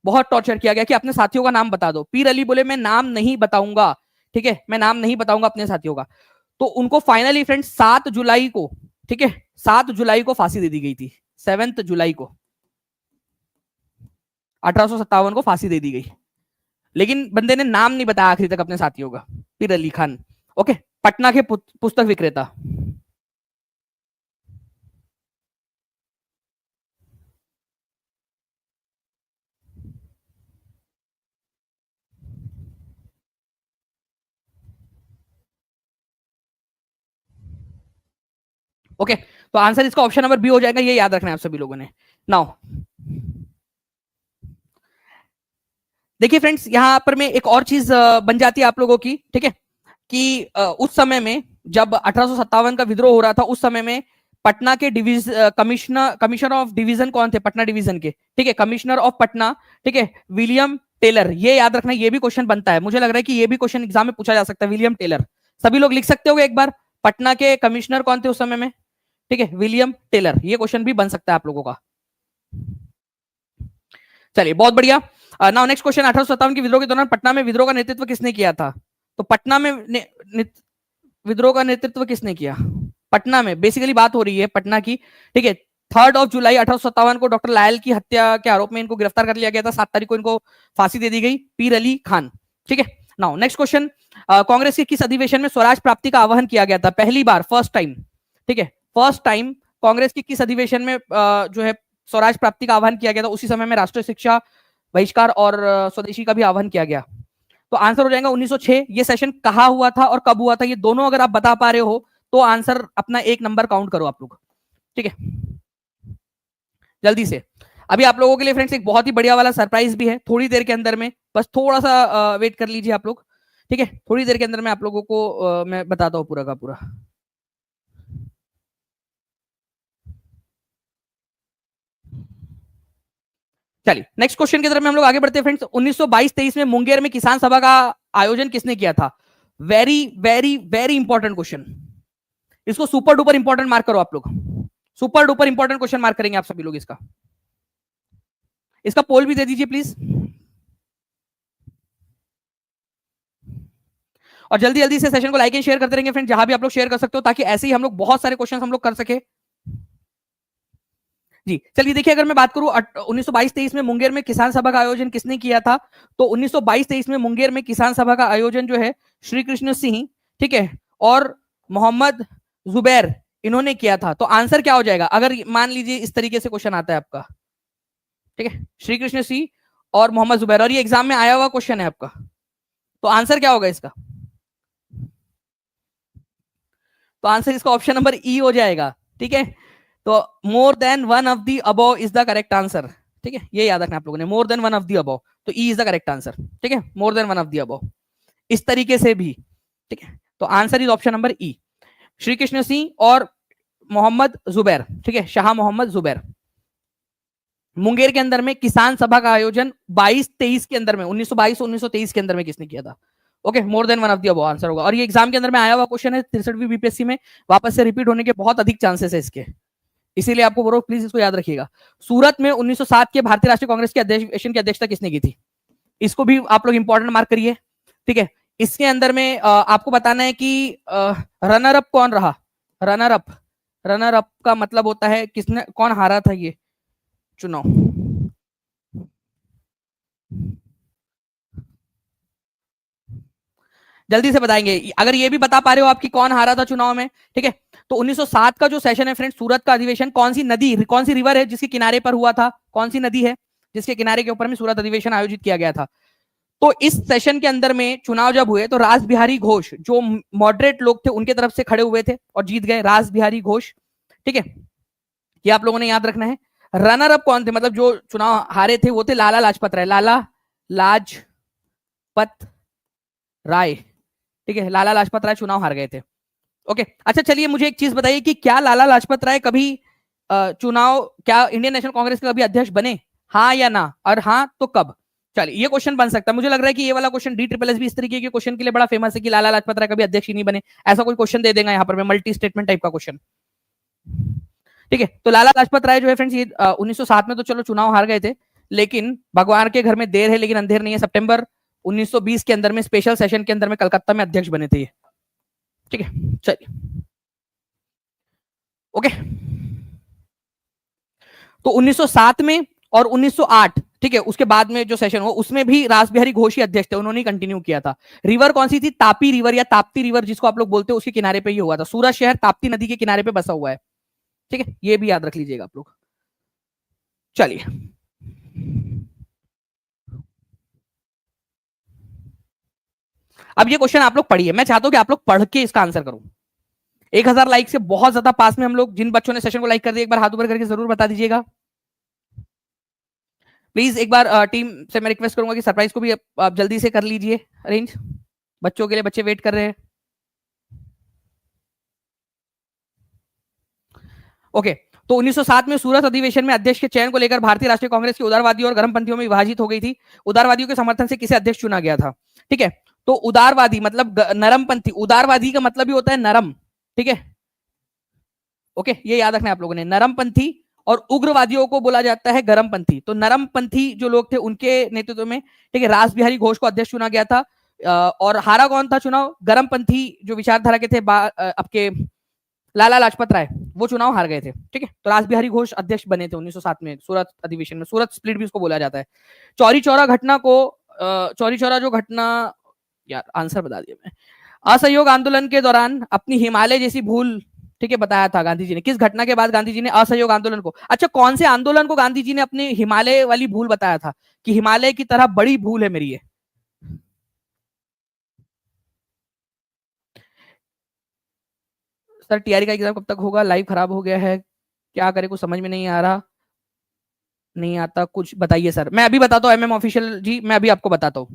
बहुत टॉर्चर किया गया कि अपने साथियों का नाम बता दो। पीर अली बोले मैं नाम नहीं बताऊंगा, ठीक है, मैं नाम नहीं बताऊंगा अपने साथियों का। तो उनको फाइनली फ्रेंड्स 7 जुलाई को, ठीक है, 7 जुलाई को फांसी दे दी गई थी, 7 जुलाई को 1857 को फांसी दे दी गई, लेकिन बंदे ने नाम नहीं बताया आखिरी तक अपने साथियों का, पीर अली खान, ओके, पटना के पुस्तक विक्रेता। ओके, तो आंसर इसका ऑप्शन नंबर बी हो जाएगा, ये याद रखना है आप सभी लोगों ने। नाउ देखिए फ्रेंड्स, यहां पर में एक और चीज बन जाती है आप लोगों की, ठीक है, कि उस समय में जब 1857 का विद्रोह हो रहा था, उस समय में पटना के कमिश्नर ऑफ डिवीजन कौन थे, पटना डिवीजन के, ठीक है, कमिश्नर ऑफ पटना, ठीक है, विलियम टेलर। ये याद रखना, ये भी क्वेश्चन बनता है, मुझे लग रहा है कि ये भी क्वेश्चन एग्जाम में पूछा जा सकता है, विलियम टेलर। सभी लोग लिख सकते हो एक बार, पटना के कमिश्नर कौन थे उस समय में, ठीक है, विलियम टेलर, ये क्वेश्चन भी बन सकता है आप लोगों का। चलिए बहुत बढ़िया। नाउ नेक्स्ट क्वेश्चन, 1857 के विद्रोह के दौरान पटना में विद्रोह का नेतृत्व किसने किया था। तो पटना में विद्रोह का नेतृत्व किसने किया, पटना में बेसिकली बात हो रही है पटना की, ठीक है। 3 जुलाई 1857 को डॉक्टर लायल की हत्या के आरोप में इनको गिरफ्तार कर लिया गया था, 7 तारीख को इनको फांसी दे दी गई, पीर अली खान, ठीक है। नाउ नेक्स्ट क्वेश्चन, कांग्रेस के किस अधिवेशन में स्वराज प्राप्ति का आह्वान किया गया था, पहली बार, फर्स्ट टाइम, ठीक है, फर्स्ट टाइम कांग्रेस के किस अधिवेशन में जो है स्वराज प्राप्ति का आह्वान किया गया था। उसी समय में राष्ट्रीय शिक्षा बहिष्कार और स्वदेशी का भी आह्वान किया गया। तो आंसर हो जाएगा 1906। ये सेशन कहाँ हुआ था और कब हुआ था, ये दोनों अगर आप बता पा रहे हो तो आंसर अपना एक नंबर काउंट करो आप लोग, ठीक है, जल्दी से। अभी आप लोगों के लिए फ्रेंड्स एक बहुत ही बढ़िया वाला सरप्राइज भी है, थोड़ी देर के अंदर में, बस थोड़ा सा वेट कर लीजिए आप लोग, ठीक है, थोड़ी देर के अंदर में आप लोगों को मैं बताता हूँ पूरा का पूरा। चलिए नेक्स्ट क्वेश्चन की तरफ में हम लोग आगे बढ़ते हैं फ्रेंड्स। 1922-23 में मुंगेर में किसान सभा का आयोजन किसने किया था? Very very very important question, इसको सुपर डुपर इंपॉर्टेंट मार्क करो आप लोग, super duper important question mark करेंगे आप सभी लोग। इसका पोल भी दे दीजिए प्लीज, और जल्दी जल्दी से सेशन को लाइक एंड शेयर करते रहेंगे फ्रेंड, जहां भी आप लोग शेयर कर सकते हो, ताकि ऐसे ही हम लोग बहुत सारे क्वेश्चन हम लोग कर सके जी। चलिए देखिए, अगर मैं बात करूं 1922-23 में मुंगेर में किसान सभा का आयोजन किसने किया था, तो 1922-23 में मुंगेर में किसान सभा का आयोजन जो है श्री कृष्ण सिंह, ठीक है, और मोहम्मद जुबैर, इन्होंने किया था। तो आंसर क्या हो जाएगा अगर मान लीजिए इस तरीके से क्वेश्चन आता है आपका, ठीक है, श्री कृष्ण सिंह और मोहम्मद जुबैर, और ये एग्जाम में आया हुआ क्वेश्चन है आपका, तो आंसर क्या होगा इसका? तो आंसर इसका ऑप्शन नंबर ई हो जाएगा, ठीक है। तो more than one of the above is the correct answer, ठीक है, ये याद रखना आप लोगों ने, more than one of the above, तो E is the correct answer, ठीक है, more than one of the above, इस तरीके से भी, ठीक है। तो answer is option number E, Shri Krishna Singh और मोहम्मद जुबैर, ठीक है, शाह मोहम्मद जुबैर। मुंगेर के अंदर में किसान सभा का आयोजन 22-23 के अंदर में, 1922-1923 के अंदर में किसने किया था? Okay, more than one of the above answer होगा, और ये एग्जाम के अंदर में आया हुआ क्वेश्चन है 63वीं बीपीएससी में, वापस से रिपीट होने के बहुत अधिक चांसेस है इसके, इसीलिए आपको बोलो प्लीज इसको याद रखिएगा। सूरत में 1907 के भारतीय राष्ट्रीय कांग्रेस के अधिवेशन की अध्यक्षता किसने की थी? इसको भी आप लोग इंपॉर्टेंट मार्क करिए, ठीक है। इसके अंदर में आपको बताना है कि रनर अप कौन रहा, रनर अप, रनर अप का मतलब होता है किसने, कौन हारा था ये चुनाव, जल्दी से बताएंगे अगर ये भी बता पा रहे हो आपकी कौन हारा था चुनाव में, ठीक है। तो 1907 का जो सेशन है फ्रेंड, सूरत का अधिवेशन, कौन सी नदी, कौन सी रिवर है जिसके किनारे पर हुआ था, कौन सी नदी है जिसके किनारे के ऊपर में सूरत अधिवेशन आयोजित किया गया था? तो इस सेशन के अंदर में चुनाव जब हुए तो रास बिहारी घोष, जो मॉडरेट लोग थे, उनके तरफ से खड़े हुए थे और जीत गए, रास बिहारी घोष, ठीक है, ये आप लोगों ने याद रखना है। रनर अप कौन थे, मतलब जो चुनाव हारे थे वो थे लाला लाजपत राय, लाला लाजपत राय, ठीक है, लाला लाजपत राय चुनाव हार गए थे। ओके, अच्छा चलिए मुझे एक चीज बताइए कि क्या लाला लाजपत राय कभी चुनाव, क्या इंडियन नेशनल कांग्रेस के कभी अध्यक्ष बने, हाँ या ना, और हाँ तो कब? चलिए ये क्वेश्चन बन सकता है, मुझे लग रहा है कि ये वाला क्वेश्चन DSSS भी इस तरीके के क्वेश्चन के लिए बड़ा फेमस है कि लाला लाजपत राय कभी अध्यक्ष ही नहीं बने, ऐसा कोई क्वेश्चन दे देगा यहाँ पर मैं, मल्टी स्टेटमेंट टाइप का क्वेश्चन, ठीक है। तो लाला लाजपत राय जो है फ्रेंड्स, ये 1907 में तो चलो चुनाव हार गए थे, लेकिन भगवान के घर में देर है लेकिन अंधेर नहीं है, सितंबर 1920 के अंदर में स्पेशल सेशन के अंदर में कलकत्ता में अध्यक्ष बने थे ये, ठीक है। चलिए ओके, तो 1907 में और 1908, ठीक है, उसके बाद में जो सेशन हुआ उसमें भी रास बिहारी घोष ही अध्यक्ष थे, उन्होंने कंटिन्यू किया था। रिवर कौन सी थी? तापी रिवर या ताप्ती रिवर जिसको आप लोग बोलते हो, उसके किनारे पे ही हुआ था। सूरत शहर ताप्ती नदी के किनारे पे बसा हुआ है, ठीक है, ये भी याद रख लीजिएगा आप लोग। चलिए अब ये क्वेश्चन आप लोग पढ़िए, मैं चाहता हूं कि आप लोग पढ़ के इसका आंसर करूं। 1000 लाइक से बहुत ज्यादा पास में हम लोग, जिन बच्चों ने सेशन को लाइक कर दिया एक बार हाथ ऊपर करके जरूर बता दीजिएगा प्लीज। एक बार टीम से मैं रिक्वेस्ट करूंगा कि सरप्राइज को भी आप जल्दी से कर लीजिए अरेंज, बच्चों के लिए, बच्चे वेट कर रहे हैं। ओके, तो 1907 में सूरत अधिवेशन में अध्यक्ष के चयन को लेकर भारतीय राष्ट्रीय कांग्रेस की उदारवादियों और गर्मपंथियों में विभाजित हो गई थी। उदारवादियों के समर्थन से किसे अध्यक्ष चुना गया था? ठीक है, तो उदारवादी मतलब नरमपंथी, उदारवादी का मतलब भी होता है नरम, ठीक है, ओके, ये याद रखना है आप लोगों ने। नरमपंथी और उग्रवादियों को बोला जाता है गर्मपंथी। तो नरमपंथी जो लोग थे उनके नेतृत्व में, ठीक है, रास बिहारी घोष को अध्यक्ष चुना गया था। और हारा कौन था चुनाव? गर्मपंथी जो विचारधारा के थे आपके लाला लाजपत राय, वो चुनाव हार गए थे, ठीक है। तो रास बिहारी घोष अध्यक्ष बने थे 1907 में सूरत अधिवेशन में, सूरत स्प्लिट भी उसको बोला जाता है। चौरी चौरा घटना को, चौरी चौरा जो घटना, यार आंसर बता दिया मैं, असहयोग आंदोलन के दौरान अपनी हिमालय जैसी भूल, ठीक है, बताया था गांधी जी ने। किस घटना के बाद गांधी जी ने असहयोग आंदोलन को, अच्छा कौन से आंदोलन को गांधी जी ने अपने हिमालय वाली भूल बताया था कि हिमालय की तरह बड़ी भूल है मेरी ये? सर टीआरई का एग्जाम कब तक होगा? लाइव खराब हो गया है, क्या करे, कुछ समझ में नहीं आ रहा, नहीं आता कुछ बताइए सर। मैं अभी बताता हूँ MM ऑफिशियल जी, मैं अभी आपको बताता हूँ,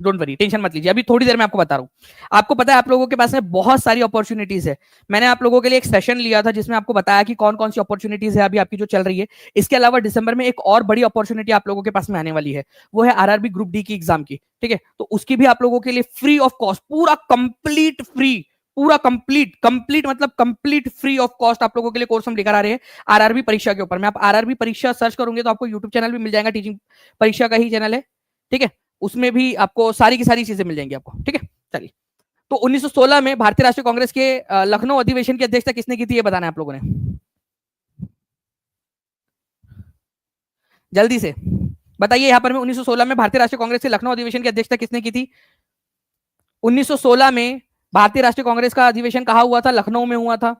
डोंट वरी, टेंशन मत लीजिए, अभी थोड़ी देर में आपको बता रहा हूं। आपको पता है आप लोगों के पास में बहुत सारी अपॉर्चुनिटीज है। मैंने आप लोगों के लिए एक सेशन लिया था जिसमें आपको बताया कि कौन कौन सी अपॉर्चुनिटीज है अभी आपकी जो चल रही है। इसके अलावा दिसंबर में एक और बड़ी अपॉर्चुनिटी आप लोगों के पास में आने वाली है, वो है आरआरबी ग्रुप डी की एग्जाम की। ठीक है, तो उसकी भी आप लोगों के लिए फ्री ऑफ कॉस्ट, पूरा कंप्लीट फ्री, पूरा कंप्लीट कंप्लीट मतलब कंप्लीट फ्री ऑफ कॉस्ट आप लोगों के लिए कोर्स हम लेकर आ रहे हैं आरआरबी परीक्षा के ऊपर में। आप आरआरबी परीक्षा सर्च करोगे तो आपको यूट्यूब चैनल भी मिल जाएगा, टीचिंग परीक्षा का ही चैनल है। ठीक है, उसमें भी आपको सारी की सारी चीजें मिल जाएंगी आपको। ठीक है, चलिए। तो 1916 में भारतीय राष्ट्रीय कांग्रेस के लखनऊ अधिवेशन की अध्यक्षता किसने की थी, ये बताना है आप लोगों ने, जल्दी से बताइए। यहां पर में 1916 में भारतीय राष्ट्रीय कांग्रेस के लखनऊ अधिवेशन की अध्यक्षता किसने की थी? 1916 में भारतीय राष्ट्रीय कांग्रेस का अधिवेशन कहां हुआ था? लखनऊ में हुआ था।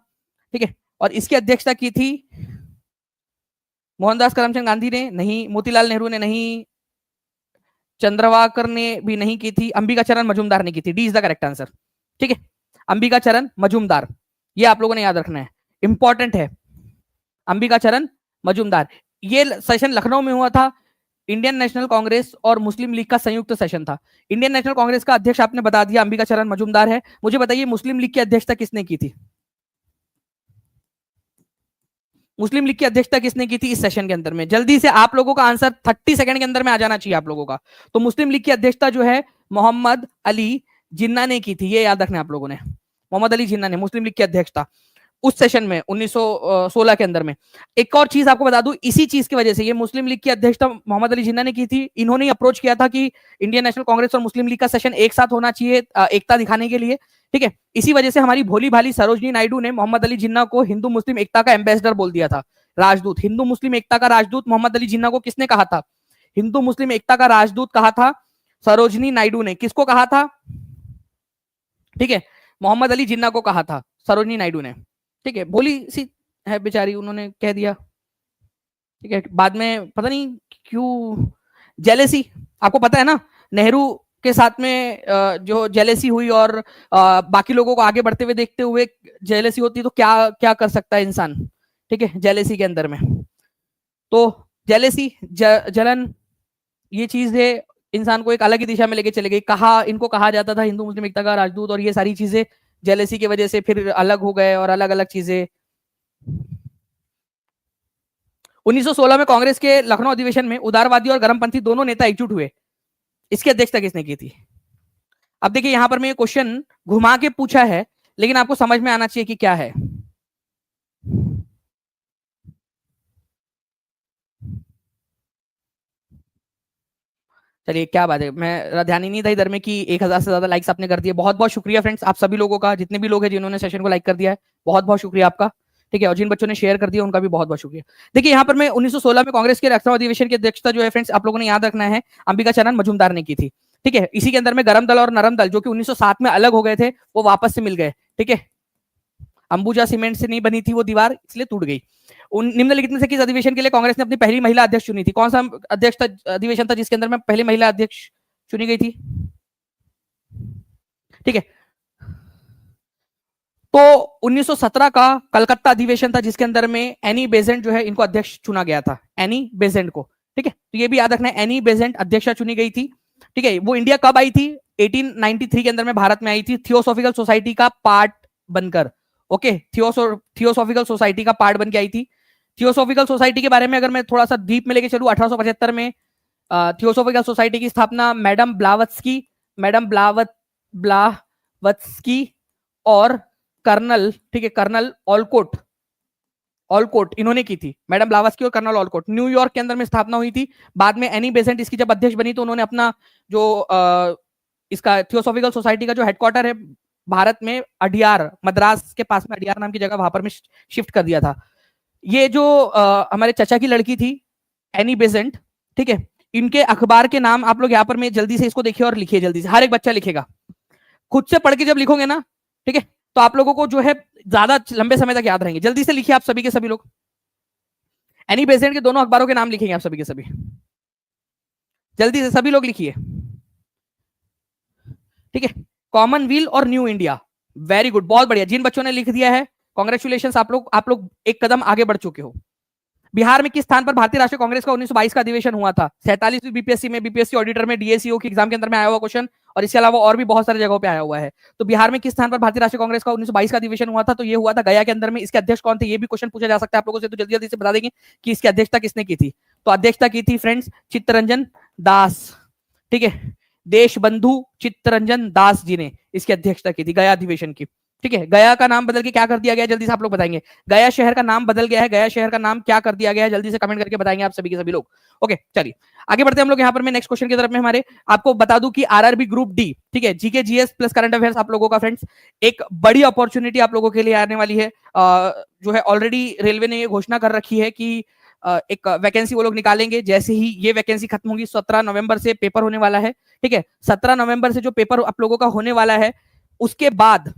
ठीक है, और इसकी अध्यक्षता की थी मोहनदास करमचंद गांधी ने नहीं, मोतीलाल नेहरू ने नहीं, चंद्रवाकर ने भी नहीं की थी, अंबिका चरण मजूमदार ने की थी। D is the correct answer. ठीक है, अंबिका चरण मजूमदार, ये आप लोगों ने याद रखना है, इंपॉर्टेंट है। अंबिका चरण मजूमदार, ये सेशन लखनऊ में हुआ था। इंडियन नेशनल कांग्रेस और मुस्लिम लीग का संयुक्त सेशन था। इंडियन नेशनल कांग्रेस का अध्यक्ष आपने बता दिया अंबिका चरण मजूमदार है। मुझे बताइए मुस्लिम लीग की अध्यक्षता किसने की थी? मुस्लिम लीग की अध्यक्षता किसने की थी इस सेशन के अंदर में? जल्दी से आप लोगों का आंसर 30 सेकंड के अंदर में आ जाना चाहिए आप लोगों का। तो मुस्लिम लीग की अध्यक्षता जो है मोहम्मद अली जिन्ना ने की थी, ये याद रखना आप लोगों ने। मोहम्मद अली जिन्ना ने मुस्लिम लीग की अध्यक्षता उस सेशन में 1916 के अंदर में। एक और चीज आपको बता दूं, इसी चीज की वजह से ये मुस्लिम लीग की अध्यक्षता मोहम्मद अली जिन्ना ने की थी। इन्होंने अप्रोच किया था कि इंडियन नेशनल कांग्रेस और मुस्लिम लीग का सेशन एक साथ होना चाहिए, एकता दिखाने के लिए। ठीक है, इसी वजह से हमारी भोली भाली सरोजनी नायडू ने मोहम्मद अली जिन्ना को हिंदू मुस्लिम एकता का एम्बेसडर बोल दिया था, राजदूत। हिंदू मुस्लिम एकता का राजदूत मोहम्मद अली जिन्ना को किसने कहा था? हिंदू मुस्लिम एकता का राजदूत कहा था सरोजनी नायडू ने। किसको कहा था? ठीक है, मोहम्मद अली जिन्ना को कहा था सरोजनी नायडू ने। ठीक है, भोली सी है बेचारी, उन्होंने कह दिया। ठीक है, बाद में पता नहीं क्यों जेलेसी, आपको पता है ना नेहरू के साथ में जो जेलेसी हुई और बाकी लोगों को आगे बढ़ते हुए देखते हुए जेलेसी होती तो क्या क्या कर सकता है इंसान। ठीक है, जेलेसी के अंदर में तो जेलेसी जलन, ये चीज है इंसान को एक अलग ही दिशा में लेके चले गई। कहा इनको कहा जाता था हिंदू मुस्लिम एकता का राजदूत, और ये सारी चीजें जेलेसी की वजह से फिर अलग हो गए और अलग अलग चीजें। 1916 में कांग्रेस के लखनऊ अधिवेशन में उदारवादी और गर्मपंथी दोनों नेता एकजुट हुए, इसकी अध्यक्षता किसने की थी? अब देखिए यहां पर मैं क्वेश्चन घुमा के पूछा है, लेकिन आपको समझ में आना चाहिए कि क्या है। चलिए क्या बात है, मैं ध्यान ही नहीं था इधर में कि 1000 से ज्यादा लाइक्स आपने कर दिए। बहुत बहुत शुक्रिया फ्रेंड्स आप सभी लोगों का, जितने भी लोग हैं जिन्होंने सेशन को लाइक कर दिया है, बहुत बहुत शुक्रिया आपका। ठीक है, और जिन बच्चों ने शेयर कर दिया उनका भी बहुत बहुत शुक्रिया। देखिए यहाँ पर मैं 1916 में कांग्रेस के लखनऊ अधिवेशन की अध्यक्षता जो है फ्रेंड्स आप लोगों ने याद रखना है अंबिका चरण मजूमदार ने की थी। ठीक है, इसी के अंदर में गरम दल और नरम दल जो कि 1907 में अलग हो गए थे वो वापस से मिल गए। ठीक है, अंबुजा सीमेंट से नहीं बनी थी वो दीवार, इसलिए टूट गई। निम्नलिखित में से किस अधिवेशन के लिए कांग्रेस ने अपनी पहली महिला अध्यक्ष चुनी थी? कौन सा अध्यक्ष अधिवेशन था जिसके अंदर में पहली महिला अध्यक्ष चुनी गई थी? ठीक है, तो 1917 का कलकत्ता अधिवेशन था जिसके अंदर में एनी बेजेंट जो है इनको अध्यक्ष चुना गया था, एनी बेजेंट को। ठीक है, तो ये भी याद रखना है, एनी बेजेंट अध्यक्षा चुनी गई थी। ठीक है, वो इंडिया कब आई थी? 1893 के अंदर में भारत में आई थी, थियोसॉफिकल सोसाइटी का पार्ट बनकर। ओके, थियोसॉफिकल सोसाइटी का पार्ट बन के आई थी। थियोसॉफिकल सोसाइटी के बारे में अगर मैं थोड़ा सा डीप में लेके चलूं, 1875 में थियोसॉफिकल सोसाइटी की स्थापना मैडम ब्लावत्स्की और कर्नल, ठीक है, कर्नल ऑलकोट इन्होंने की थी। मैडम ब्लावत्स्की और कर्नल ऑलकोट, न्यूयॉर्क के अंदर में स्थापना हुई थी। बाद में एनी बेसेंट इसकी जब अध्यक्ष बनी तो उन्होंने अपना जो इसका थियोसॉफिकल सोसाइटी का जो हेडक्वार्टर है भारत में अडियार, मद्रास के पास में अडियार नाम की जगह, वहां पर में शिफ्ट कर दिया था। ये जो हमारे चचा की लड़की थी एनी बेसेंट, ठीक है, इनके अखबार के नाम आप लोग यहाँ पर में जल्दी से इसको देखिए और लिखिए, जल्दी से हर एक बच्चा लिखेगा। खुद से पढ़ के जब लिखोगे ना, ठीक है, तो आप लोगों को जो है ज्यादा लंबे समय तक याद रहेंगे। जल्दी से लिखिए आप सभी के सभी लोग, एनी बेसेंट के दोनों अखबारों के नाम लिखेंगे आप सभी के सभी, जल्दी से सभी लोग लिखिए। ठीक है, कॉमनवेल्थ और न्यू इंडिया, वेरी गुड, बहुत बढ़िया। जिन बच्चों ने लिख दिया है कॉन्ग्रेचुलेशन, आप लोग एक कदम आगे बढ़ चुके हो। बिहार में किस स्थान पर भारतीय राष्ट्रीय कांग्रेस का 1922 का अधिवेशन हुआ था? 47वीं बीपीएससी में, बीपीएससी ऑडिटर में, डीएसीओ की एग्जाम के अंदर में आया हुआ क्वेश्चन, और इसके अलावा और भी बहुत सारी जगहों पे आया हुआ है। तो बिहार में किस स्थान पर भारतीय राष्ट्रीय कांग्रेस का 1922 का अधिवेशन हुआ था? तो ये हुआ था गया के अंदर में। इसके अध्यक्ष कौन थे? ये भी क्वेश्चन पूछा जा सकता है आप लोगों से, तो जल्दी जल्दी से बता देंगे कि इसकी अध्यक्षता किसने की थी। तो अध्यक्षता की थी फ्रेंड्स चित्तरंजन दास, ठीक है, देश बंधु चित्तरंजन दास जी ने इसकी अध्यक्षता की थी गया अधिवेशन की, ठीक है। गया का नाम बदल के क्या कर दिया गया, जल्दी से आप लोग बताएंगे। गया शहर का नाम बदल गया है, गया शहर का नाम क्या कर दिया गया है, जल्दी से कमेंट करके बताएंगे आप सभी के सभी लोग। ओके चलिए आगे बढ़ते हैं हम लोग यहाँ पर। मैं नेक्स्ट क्वेश्चन की तरफ में हमारे आपको बता दूं कि आरआरबी ग्रुप डी, ठीक है, GK GS plus current affairs आप लोगों का फ्रेंड्स एक बड़ी अपॉर्चुनिटी आप लोगों के लिए आने वाली है। जो है ऑलरेडी रेलवे ने ये घोषणा कर रखी है कि एक वैकेंसी वो लोग निकालेंगे। जैसे ही ये वैकेंसी खत्म होगी 17 नवंबर से पेपर होने वाला है, ठीक है। 17 नवंबर से जो पेपर आप लोगों का होने वाला है, उसके बाद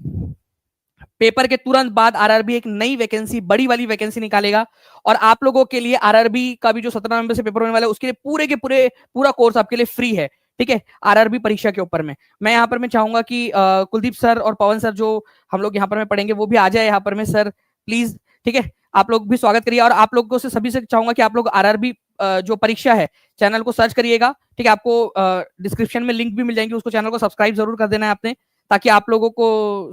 पेपर के तुरंत बाद आरआरबी एक नई वैकेंसी, बड़ी वाली वैकेंसी निकालेगा। और आप लोगों के लिए आरआरबी का भी जो 17 नवंबर से पेपर होने वाला है, उसके लिए पूरे के पूरा कोर्स आपके लिए फ्री है, ठीक है, आरआरबी परीक्षा के ऊपर में। मैं यहाँ पर मैं चाहूंगा कि कुलदीप सर और पवन सर जो हम लोग यहाँ पर में पढ़ेंगे वो भी आ जाए यहाँ पर में सर प्लीज, ठीक है। आप लोग भी स्वागत करिए। और आप लोगों से सभी से चाहूंगा कि आप लोग आरआरबी जो परीक्षा है चैनल को सर्च करिएगा, ठीक है। आपको डिस्क्रिप्शन में लिंक भी मिल जाएंगे, उसको चैनल को सब्सक्राइब जरूर कर देना है आपने, ताकि आप लोगों को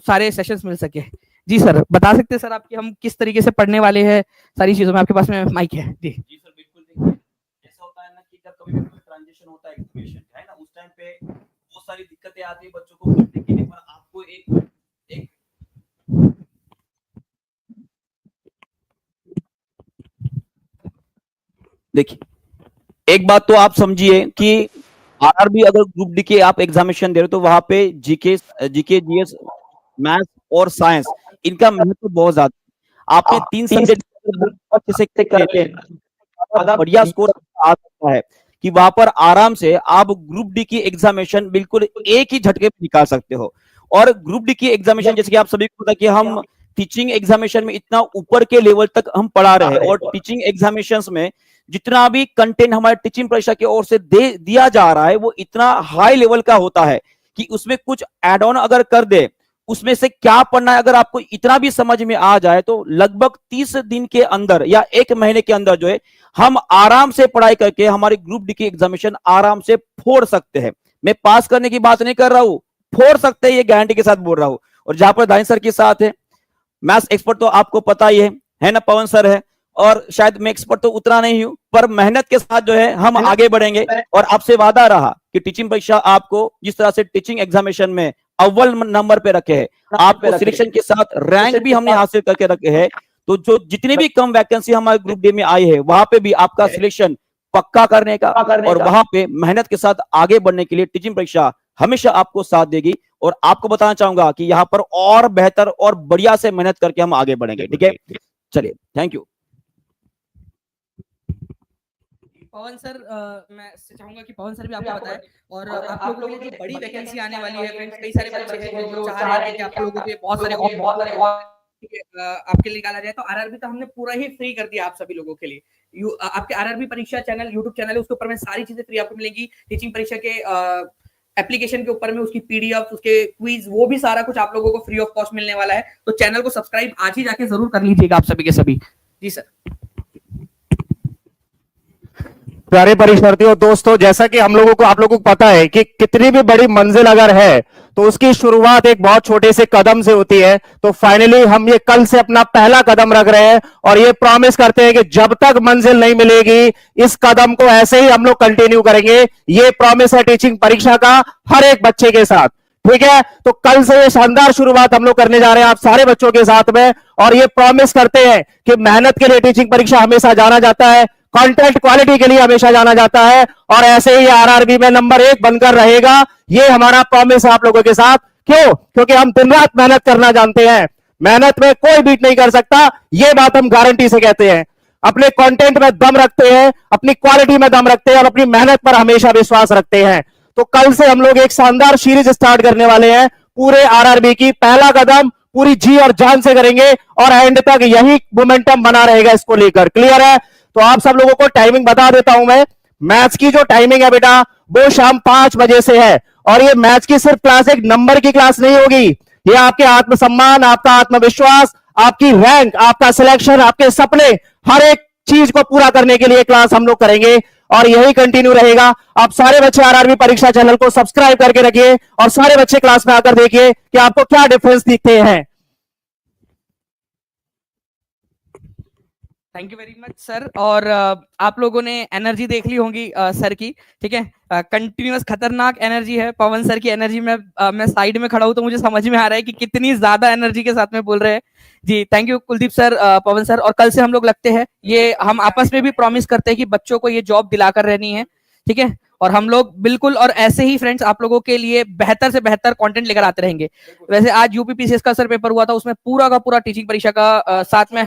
सारे सेशंस मिल सके। जी सर बता सकते हैं सर आप कि हम किस तरीके से पढ़ने वाले हैं सारी चीजों में? आपके पास में माइक है। जी जी सर बिल्कुल। देखिए ऐसा होता है ना कि जब कभी भी कोई ट्रांजिशन होता है एजुकेशन का, है ना, उस टाइम पे बहुत सारी दिक्कतें आती है बच्चों को पढ़ने के लिए, पर आपको एक देखिए एक बात तो आप समझिए कि आरआरबी अगर ग्रुप डी के आप एग्जामिनेशन दे रहे हो तो वहां पे जीके जीएस मैथ्स और साइंस इनका महत्व बहुत ज्यादा। आपने 3 सब्जेक्ट अच्छे से करते हैं, बढ़िया स्कोर आ सकता है कि वहां पर आराम से आप ग्रुप डी की एग्जामिनेशन बिल्कुल एक ही झटके में निकाल सकते हो। और ग्रुप डी की एग्जामिनेशन जैसे कि आप सभी को पता कि हम टीचिंग एग्जामिनेशन में इतना ऊपर के लेवल तक हम पढ़ा रहे हैं, और टीचिंग एग्जामिनेशंस में जितना भी कंटेंट हमारे टीचिंग परीक्षा की ओर से दिया जा रहा है वो इतना हाई लेवल का होता है कि उसमें कुछ एड ऑन अगर कर दे, उसमें से क्या पढ़ना है अगर आपको इतना भी समझ में आ जाए तो लगभग 30 दिन के अंदर या 1 महीने के अंदर जो है हम आराम से पढ़ाई करके हमारी ग्रुप डी की एग्जामिनेशन आराम से फोड़ सकते हैं। मैं पास करने की बात नहीं कर रहा हूं, फोड़ सकते हैं, ये गारंटी के साथ बोल रहा हूं। और जहां पर दानिश सर के साथ है मैथ्स एक्सपर्ट तो आपको पता ही है ना, पवन सर है, और शायद मैं एक्सपर्ट तो उतना नहीं हूं, पर मेहनत के साथ जो है हम आगे बढ़ेंगे। और आपसे वादा रहा कि टीचिंग परीक्षा आपको जिस तरह से टीचिंग एग्जामिनेशन में अव्वल नंबर पे रखे हैं, आपको सिलेक्शन के साथ रैंक भी हमने हासिल करके रखे हैं। तो जो जितनी भी कम वैकेंसी हमारे ग्रुप डी में आई है वहां पे भी आपका सिलेक्शन पक्का करने का और वहां पे मेहनत के साथ आगे बढ़ने के लिए टीचिंग परीक्षा हमेशा आपको साथ देगी। और आपको बताना चाहूंगा कि यहाँ पर और बेहतर और बढ़िया से मेहनत करके हम आगे बढ़ेंगे, ठीक है। चलिए थैंक यू। पवन सर मैं चाहूंगा कि पवन सर भी आपको बताएं, और आप लोगों के लिए जो बड़ी वैकेंसी आने वाली है फ्रेंड्स, कई सारे बच्चे हैं जो चाह रहे हैं कि आप लोगों के बहुत सारे आपके लिए निकाला जाए। तो आरआरबी तो हमने पूरा ही फ्री कर दिया आप सभी लोगों के लिए। आपके आरआरबी परीक्षा चैनल यूट्यूब चैनल है, उसके ऊपर में सारी चीजें फ्री आपको मिलेंगी। टीचिंग परीक्षा के एप्लीकेशन के ऊपर में उसकी पीडीएफ, उसके क्विज, वो भी सारा कुछ आप लोगों को फ्री ऑफ कॉस्ट मिलने वाला है। तो चैनल को सब्सक्राइब आज ही जाके जरूर कर लीजिएगा आप सभी के सभी। जी सर। प्यारे परीक्षार्थियों, दोस्तों, जैसा कि हम लोगों को आप लोगों को पता है कि कितनी भी बड़ी मंजिल अगर है तो उसकी शुरुआत एक बहुत छोटे से कदम से होती है। तो फाइनली हम ये कल से अपना पहला कदम रख रहे हैं और ये प्रॉमिस करते हैं कि जब तक मंजिल नहीं मिलेगी इस कदम को ऐसे ही हम लोग कंटिन्यू करेंगे। ये प्रॉमिस है टीचिंग परीक्षा का हर एक बच्चे के साथ, ठीक है। तो कल से ये शानदार शुरुआत हम लोग करने जा रहे हैं आप सारे बच्चों के साथ में, और ये प्रॉमिस करते हैं कि मेहनत के लिए टीचिंग परीक्षा हमेशा जाना जाता है, कंटेंट क्वालिटी के लिए हमेशा जाना जाता है, और ऐसे ही आरआरबी में नंबर 1 बनकर रहेगा। ये हमारा प्रॉमिस है आप लोगों के साथ। क्यों? क्योंकि हम दिन रात मेहनत करना जानते हैं, मेहनत में कोई बीट नहीं कर सकता, ये बात हम गारंटी से कहते हैं। अपने कंटेंट में दम रखते हैं, अपनी क्वालिटी में दम रखते हैं और अपनी मेहनत पर हमेशा विश्वास रखते हैं। तो कल से हम लोग एक शानदार सीरीज स्टार्ट करने वाले हैं पूरे आरआरबी की। पहला कदम पूरी जी और जान से करेंगे और एंड तक यही मोमेंटम बना रहेगा इसको लेकर। क्लियर है? तो आप सब लोगों को टाइमिंग बता देता हूं मैं। मैथ्स की जो टाइमिंग है बेटा वो शाम 5 बजे से है, और ये मैथ्स की सिर्फ क्लास एक नंबर की क्लास नहीं होगी, ये आपके आत्मसम्मान, आपका आत्मविश्वास, आपकी रैंक, आपका सिलेक्शन, आपके सपने, हर एक चीज को पूरा करने के लिए क्लास हम लोग करेंगे और यही कंटिन्यू रहेगा। आप सारे बच्चे आरआरबी परीक्षा चैनल को सब्सक्राइब करके रखिए और सारे बच्चे क्लास में आकर देखिए कि आपको क्या डिफरेंस दिखते हैं। Thank you very much sir. और आप लोगों ने एनर्जी देख ली होंगी सर की, ठीक है, कंटिन्यूअस खतरनाक एनर्जी है। पवन सर की एनर्जी में मैं साइड में खड़ा हूं तो मुझे समझ में आ रहा है कि कितनी ज्यादा एनर्जी के साथ में बोल रहे हैं जी। Thank you Kuldeep sir, Pawan sir. और कल से हम लोग लगते हैं, ये हम आपस में भी प्रॉमिस करते हैं कि बच्चों को ये जॉब दिलाकर रहनी है, ठीक है। और हम लोग बिल्कुल और ऐसे ही फ्रेंड्स आप लोगों के लिए बेहतर से बेहतर कंटेंट लेकर आते रहेंगे। वैसे आज यूपीपीसीएस का सर पेपर हुआ था, उसमें पूरा का पूरा टीचिंग परीक्षा का साथ में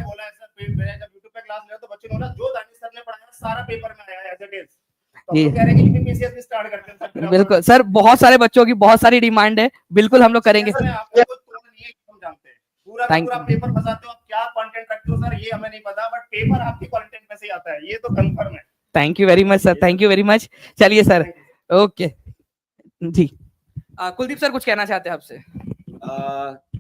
क्लास में तो बच्चे ना जो दानिश सर ने पढ़ाया सारा पेपर में आया है एज इट इज। तो हम कह रहे हैं कि यूपीपीसीएस भी स्टार्ट करते हैं। बिल्कुल सर, बहुत सारे बच्चों की बहुत सारी डिमांड है, बिल्कुल हम लोग करेंगे। पूरा पूरा पेपर फंसाते हो आप, क्या कंटेंट रखते हो सर ये हमें नहीं पता, बट पेपर आपके कंटेंट में से आता है, ये तो कंफर्म है। Thank you very much sir, thank you very much. चलिए सर, ओके जी। कुलदीप सर कुछ कहना चाहते हैं आपसे?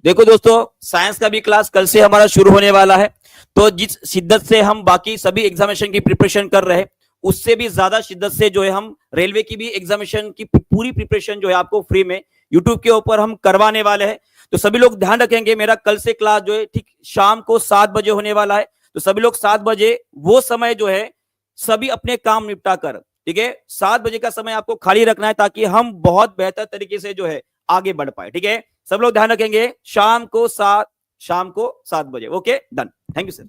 देखो दोस्तों, साइंस का भी क्लास कल से हमारा शुरू होने वाला है, तो जिस शिद्दत से हम बाकी सभी एग्जामिनेशन की प्रिपरेशन कर रहे हैं, उससे भी ज्यादा शिद्दत से जो है हम रेलवे की भी एग्जामिनेशन की पूरी प्रिपरेशन जो है आपको फ्री में यूट्यूब के ऊपर हम करवाने वाले हैं। तो सभी लोग ध्यान रखेंगे, मेरा कल से क्लास जो है ठीक शाम को 7 बजे होने वाला है। तो सभी लोग 7 बजे वो समय जो है सभी अपने काम निपटा कर, ठीक है, 7 बजे का समय आपको खाली रखना है ताकि हम बहुत बेहतर तरीके से जो है आगे बढ़ पाए, ठीक है। सब लोग ध्यान रखेंगे, शाम को 7 बजे। Okay, done. Thank you sir.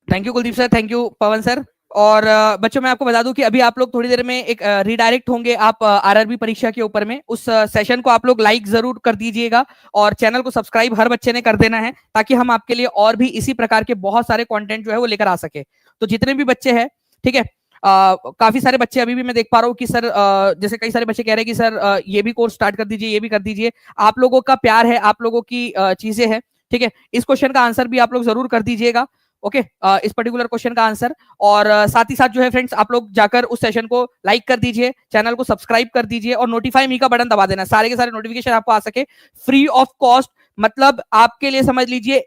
Thank you Kuldeep sir, thank you Pawan sir. और बच्चों मैं आपको बता दूं कि अभी आप लोग थोड़ी देर में एक रिडायरेक्ट होंगे आप आरआरबी परीक्षा के ऊपर में। उस सेशन को आप लोग लाइक जरूर कर दीजिएगा और चैनल को सब्सक्राइब हर बच्चे ने कर देना है, ताकि हम आपके लिए और भी इसी प्रकार के बहुत सारे कंटेंट जो है वो लेकर आ सके। तो जितने भी बच्चे हैं, ठीक है, काफी सारे बच्चे अभी भी मैं देख पा रहा हूँ कि सर जैसे कई सारे बच्चे कह रहे हैं कि सर ये भी कोर्स स्टार्ट कर दीजिए, ये भी कर दीजिए। आप लोगों का प्यार है, आप लोगों की चीजें हैं, ठीक है। इस क्वेश्चन का आंसर भी आप लोग जरूर कर दीजिएगा, ओके, इस पर्टिकुलर क्वेश्चन का आंसर। और साथ ही साथ जो है फ्रेंड्स, आप लोग जाकर उस सेशन को लाइक कर दीजिए, चैनल को सब्सक्राइब कर दीजिए और नोटिफाई मी का बटन दबा देना, सारे के सारे नोटिफिकेशन आपको आ सके फ्री ऑफ कॉस्ट। मतलब आपके लिए समझ लीजिए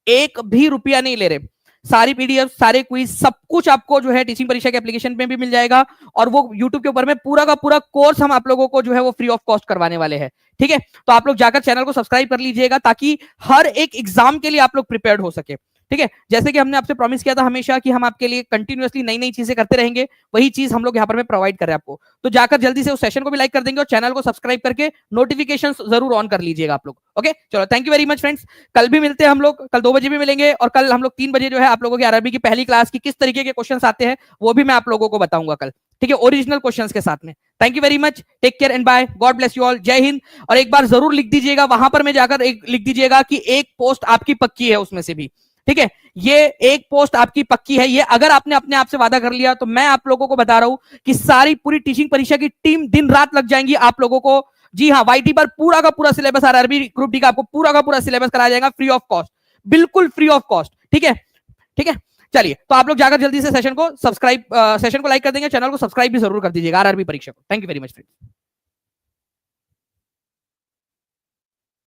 1 भी रुपया नहीं ले रहे, सारी पीडीएफ, सारे क्विज, सब कुछ आपको जो है टीचिंग परीक्षा के एप्लीकेशन में भी मिल जाएगा। और वो यूट्यूब के ऊपर में पूरा का पूरा कोर्स हम आप लोगों को जो है वो फ्री ऑफ कॉस्ट करवाने वाले हैं, ठीक है। तो आप लोग जाकर चैनल को सब्सक्राइब कर लीजिएगा ताकि हर एक एग्जाम के लिए आप लोग प्रिपेयर्ड हो सके, ठीक है। जैसे कि हमने आपसे प्रॉमिस किया था हमेशा कि हम आपके लिए कंटिन्यूअसली नई नई चीजें करते रहेंगे, वही चीज हम लोग यहाँ पर में प्रोवाइड कर रहे हैं आपको। तो जाकर जल्दी से उस सेशन को भी लाइक कर देंगे और चैनल को सब्सक्राइब करके नोटिफिकेशंस जरूर ऑन कर लीजिएगा आप लोग, ओके। चलो, thank you very much friends. कल भी मिलते हैं हम लोग, कल 2 बजे भी मिलेंगे और कल हम लोग 3 बजे जो है आप लोगों की आरआरबी की पहली क्लास की किस तरीके के क्वेश्चन आते हैं वो भी मैं आप लोगों को बताऊंगा कल, ठीक है, ओरिजिनल क्वेश्चंस के साथ में। Thank you very much, take care and bye, God bless you all, जय हिंद। और एक बार जरूर लिख दीजिएगा वहां पर में जाकर, एक लिख दीजिएगा कि एक पोस्ट आपकी पक्की है उसमें से भी, ठीक है। ये एक पोस्ट आपकी पक्की है, ये अगर आपने अपने आप से वादा कर लिया तो मैं आप लोगों को बता रहा हूं कि सारी पूरी टीचिंग परीक्षा की टीम दिन रात लग जाएंगी आप लोगों को। जी हाँ, वाईटी पर पूरा का पूरा सिलेबस, आरआरबी ग्रुप डी का आपको पूरा का पूरा सिलेबस कराया जाएगा फ्री ऑफ कॉस्ट, बिल्कुल फ्री ऑफ कॉस्ट, ठीक है, ठीक है। चलिए, तो आप लोग जाकर जल्दी से सेशन को सब्सक्राइब, सेशन को लाइक कर देंगे, चैनल को सब्सक्राइब भी जरूर कर दीजिएगा आरआरबी परीक्षा को। Thank you very much friends.